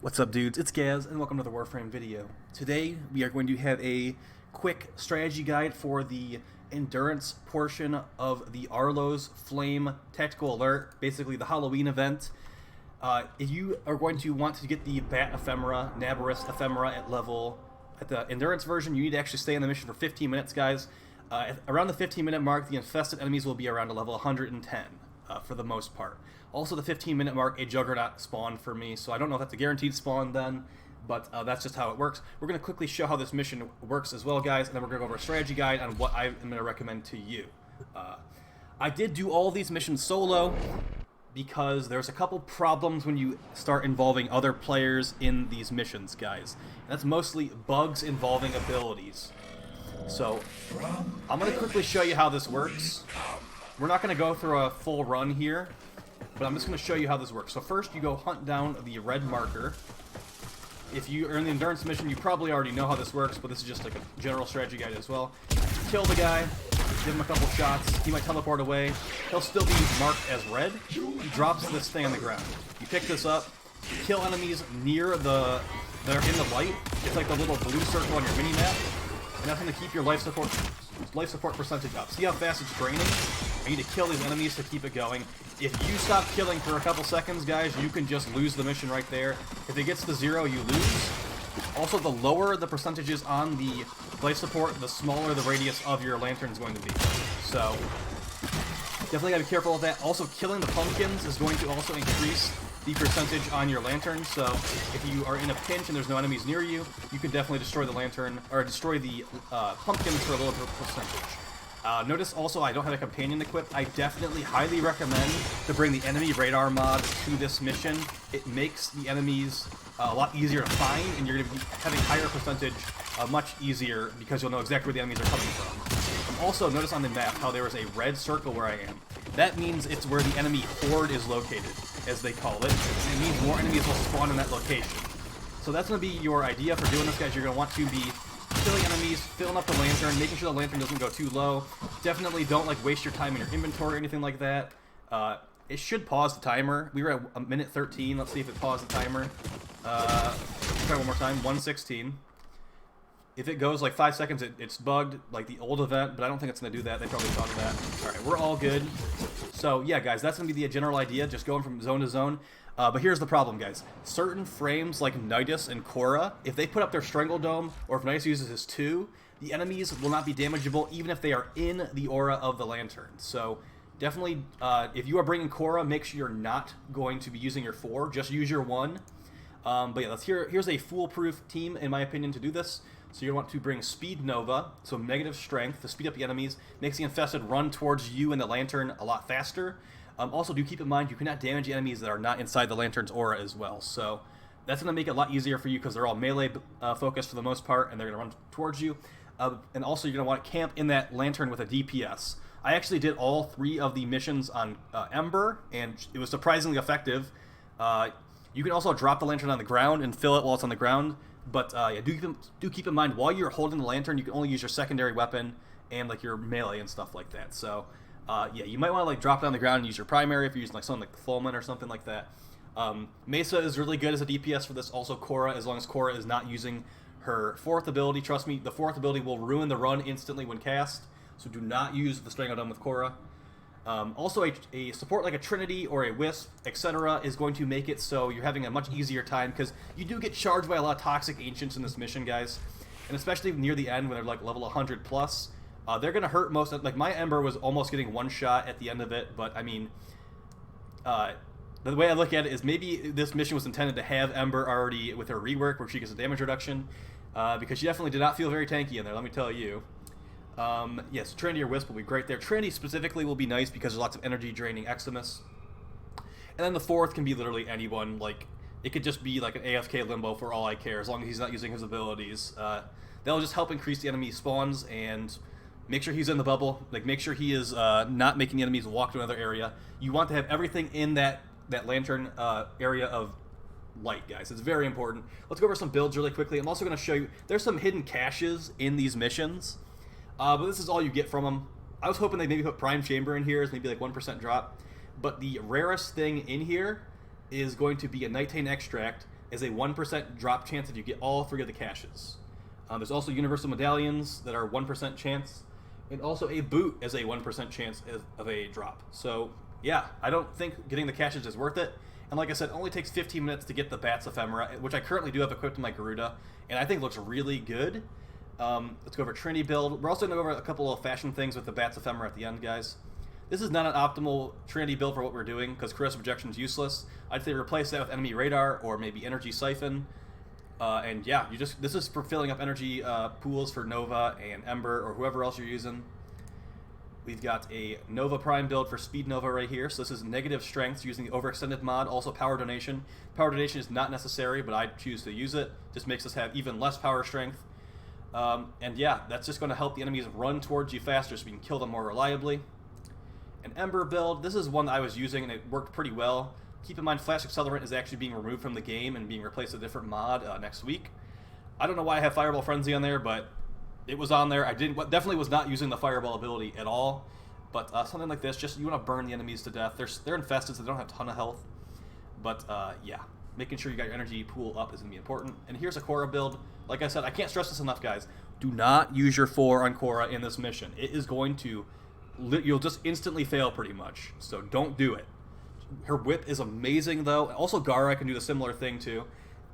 What's up, dudes? It's Gaz, and welcome to the Warframe video. Today, we are going to have a quick strategy guide for the endurance portion of the Arlo's Flame Tactical Alert, basically the Halloween event. If you are going to want to get the Bat Ephemera, Naberus Ephemera at the endurance version, you need to actually stay on the mission for 15 minutes, guys. Around the 15-minute mark, the infested enemies will be around a level 110 for the most part. Also, the 15-minute mark, a Juggernaut spawned for me, so I don't know if that's a guaranteed spawn then, but that's just how it works. We're going to quickly show how this mission works as well, guys, and then we're going to go over a strategy guide on what I'm going to recommend to you. I did do all these missions solo because there's a couple problems when you start involving other players in these missions, guys. And that's mostly bugs involving abilities. So, I'm going to quickly show you how this works. We're not going to go through a full run here, but I'm just going to show you how this works. So first you go hunt down the red marker. If you are in the endurance mission, you probably already know how this works, but this is just like a general strategy guide as well. Kill the guy, give him a couple shots, he might teleport away, he'll still be marked as red. He drops this thing on the ground. You pick this up, kill enemies near that are in the light. It's like the little blue circle on your mini-map, and that's going to keep your life support percentage up. See how fast it's draining? I need to kill these enemies to keep it going. If you stop killing for a couple seconds, guys, you can just lose the mission right there. If it gets to 0, you lose. Also, the lower the percentages on the life support, the smaller the radius of your lantern is going to be. So, definitely gotta be careful with that. Also, killing the pumpkins is going to also increase the percentage on your lantern. So, if you are in a pinch and there's no enemies near you, you can definitely destroy the lantern, or destroy the pumpkins for a lower percentage. Notice also I don't have a companion equipped. I definitely highly recommend to bring the enemy radar mod to this mission. It makes the enemies a lot easier to find, and you're going to be having higher percentage much easier because you'll know exactly where the enemies are coming from. Also, notice on the map how there is a red circle where I am. That means it's where the enemy horde is located, as they call it. And it means more enemies will spawn in that location. So that's going to be your idea for doing this, guys. You're going to want to be killing enemies, filling up the lantern, making sure the lantern doesn't go too low. Definitely don't waste your time in your inventory or anything like that. It should pause the timer. We were at a minute 13. Let's see if it paused the timer. Try one more time. 1:16. If it goes like 5 seconds, it's bugged, like the old event, but I don't think it's going to do that. They probably thought of that. Alright, we're all good. So, yeah, guys, that's going to be the general idea, just going from zone to zone. But here's the problem, guys. Certain frames like Nidus and Korra, if they put up their Strangle Dome, or if Nidus uses his 2, the enemies will not be damageable even if they are in the aura of the lantern. So definitely, if you are bringing Korra, make sure you're not going to be using your 4. Just use your 1. But yeah, here's a foolproof team, in my opinion, to do this. So you want to bring Speed Nova, so negative strength, to speed up the enemies, makes the infested run towards you and the lantern a lot faster. Also, do keep in mind, you cannot damage the enemies that are not inside the lantern's aura as well. So that's going to make it a lot easier for you because they're all melee focused for the most part, and they're going to run towards you. And also, you're going to want to camp in that lantern with a DPS. I actually did all 3 of the missions on Ember, and it was surprisingly effective. You can also drop the lantern on the ground and fill it while it's on the ground. But yeah, do keep in mind, while you're holding the lantern, you can only use your secondary weapon and your melee and stuff like that. So yeah, you might want to drop it on the ground and use your primary if you're using something like Fulman or something like that. Mesa is really good as a DPS for this. Also Korra, as long as Korra is not using her 4th ability. Trust me, the 4th ability will ruin the run instantly when cast. So do not use the Strangle Dome with Korra. Also, a support like a Trinity or a Wisp, etc. is going to make it so you're having a much easier time, because you do get charged by a lot of toxic ancients in this mission, guys. And especially near the end when they're level 100 plus, they're going to hurt most. My Ember was almost getting 1 shot at the end of it, but I mean, the way I look at it is maybe this mission was intended to have Ember already with her rework where she gets a damage reduction, because she definitely did not feel very tanky in there, let me tell you. Yes, Trinity or Wisp will be great there. Trinity specifically will be nice because there's lots of energy draining Eximus. And then the 4th can be literally anyone. It could just be like an AFK Limbo for all I care, as long as he's not using his abilities. That'll just help increase the enemy spawns and make sure he's in the bubble. Make sure he is not making the enemies walk to another area. You want to have everything in that lantern area of light, guys. It's very important. Let's go over some builds really quickly. I'm also going to show you, there's some hidden caches in these missions. But this is all you get from them. I was hoping they'd maybe put Prime Chamber in here as maybe 1% drop. But the rarest thing in here is going to be a Nightane Extract. is a 1% drop chance if you get all 3 of the caches. There's also universal medallions that are 1% chance, and also a boot is a 1% chance of a drop. So yeah, I don't think getting the caches is worth it. And like I said, it only takes 15 minutes to get the Bats Ephemera, which I currently do have equipped in my Garuda, and I think looks really good. Let's go over Trini Build. We're also going to go over a couple of fashion things with the Bats Ephemera at the end, guys. This is not an optimal Trinity build for what we're doing, because corrosive projection is useless. I'd say replace that with enemy radar, or maybe energy siphon. And yeah, this is for filling up energy pools for Nova and Ember, or whoever else you're using. We've got a Nova Prime build for Speed Nova right here. So this is negative strength using the overextended mod. Also power donation. Power donation is not necessary, but I choose to use it. Just makes us have even less power strength. And yeah, that's just going to help the enemies run towards you faster so we can kill them more reliably. An Ember build. This is one that I was using and it worked pretty well. Keep in mind, Flash Accelerant is actually being removed from the game and being replaced with a different mod next week. I don't know why I have Fireball Frenzy on there, but it was on there. I definitely was not using the Fireball ability at all. But something like this, just you want to burn the enemies to death. They're infested, so they don't have a ton of health. But yeah, making sure you got your energy pool up is going to be important. And here's a Korra build. Like I said, I can't stress this enough, guys. Do not use your 4 on Korra in this mission. It is going to... You'll just instantly fail pretty much. So don't do it. Her whip is amazing, though. Also, Gara can do the similar thing, too.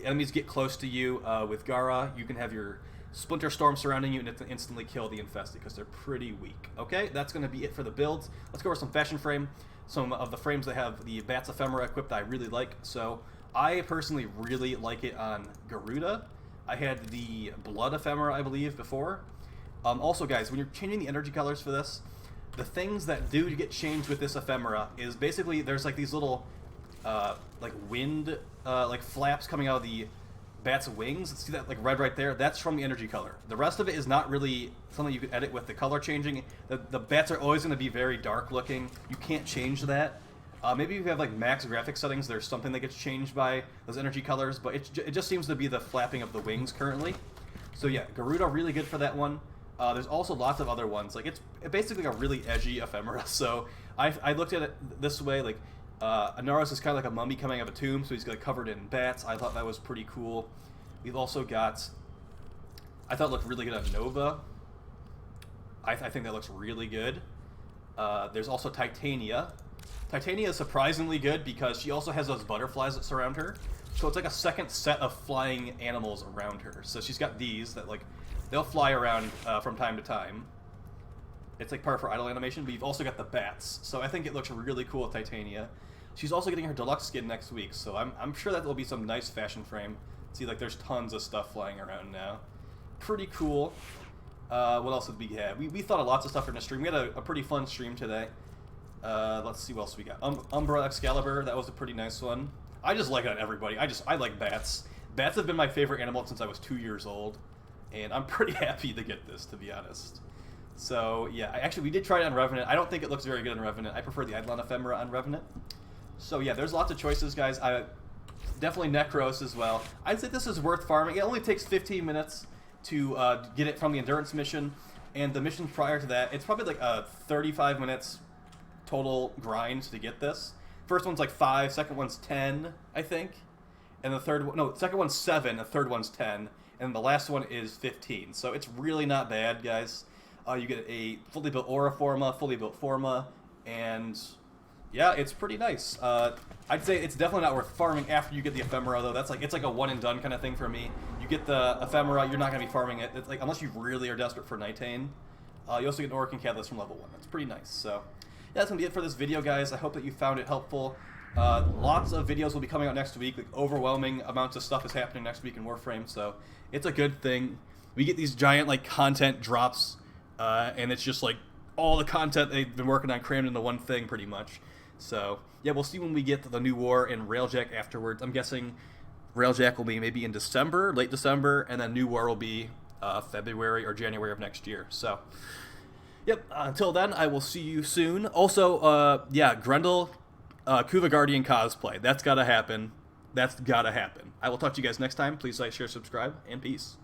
Enemies get close to you with Gara. You can have your Splinter Storm surrounding you and it instantly kill the infested because they're pretty weak. Okay, that's going to be it for the builds. Let's go over some fashion frame. Some of the frames that have the Bats Ephemera equipped I really like. So I personally really like it on Garuda. I had the Blood Ephemera, I believe, before. Also, guys, when you're changing the energy colors for this, the things that do get changed with this ephemera is basically there's like these little like wind like flaps coming out of the bat's wings. See that like red right there? That's from the energy color. The rest of it is not really something you can edit with the color changing. The bats are always going to be very dark looking. You can't change that. Maybe if you have like max graphic settings, there's something that gets changed by those energy colors, but it just seems to be the flapping of the wings currently. So yeah, Garuda really good for that one. There's also lots of other ones. Like it's basically a really edgy ephemera. So I looked at it this way. Like Naberus is kind of like a mummy coming out of a tomb, so he's like covered in bats. I thought that was pretty cool. We've also got. I thought it looked really good on Nova. I think that looks really good. There's also Titania. Titania is surprisingly good because she also has those butterflies that surround her. So it's like a second set of flying animals around her. So she's got these that like. They'll fly around from time to time. It's like part of her idle animation, but you've also got the bats. So I think it looks really cool with Titania. She's also getting her deluxe skin next week, so I'm sure that will be some nice fashion frame. See, like there's tons of stuff flying around now. Pretty cool. What else did we have? We thought of lots of stuff in the stream. We had a pretty fun stream today. Let's see what else we got. Umbra Excalibur, that was a pretty nice one. I just like it on everybody. I like bats. Bats have been my favorite animal since I was 2 years old. And I'm pretty happy to get this, to be honest. So, yeah, actually, we did try it on Revenant. I don't think it looks very good on Revenant. I prefer the Eidolon Ephemera on Revenant. So, yeah, there's lots of choices, guys. Definitely Necros as well. I'd say this is worth farming. It only takes 15 minutes to get it from the Endurance mission. And the missions prior to that, it's probably like a 35 minutes total grind to get this. First one's like 5, second one's 10, I think. And the third one, no, second one's 7, the third one's 10. And the last one is 15. So it's really not bad, guys. You get a fully built Aura Forma, fully built Forma, and yeah, it's pretty nice. I'd say it's definitely not worth farming after you get the Ephemera, though. It's like a one and done kind of thing for me. You get the Ephemera, you're not going to be farming it. It's like unless you really are desperate for Nitane. You also get an Auric Catalyst from level 1. That's pretty nice. So yeah, that's going to be it for this video, guys. I hope that you found it helpful. Lots of videos will be coming out next week. Like overwhelming amounts of stuff is happening next week in Warframe, so it's a good thing. We get these giant like content drops, and it's just like all the content they've been working on crammed into one thing, pretty much. So yeah, we'll see when we get to the new war and Railjack afterwards. I'm guessing Railjack will be maybe in December, late December, and then new war will be February or January of next year. So yep. Until then, I will see you soon. Also, yeah, Grendel. Kuva Guardian cosplay. That's gotta happen. That's gotta happen. I will talk to you guys next time. Please like, share, subscribe, and peace.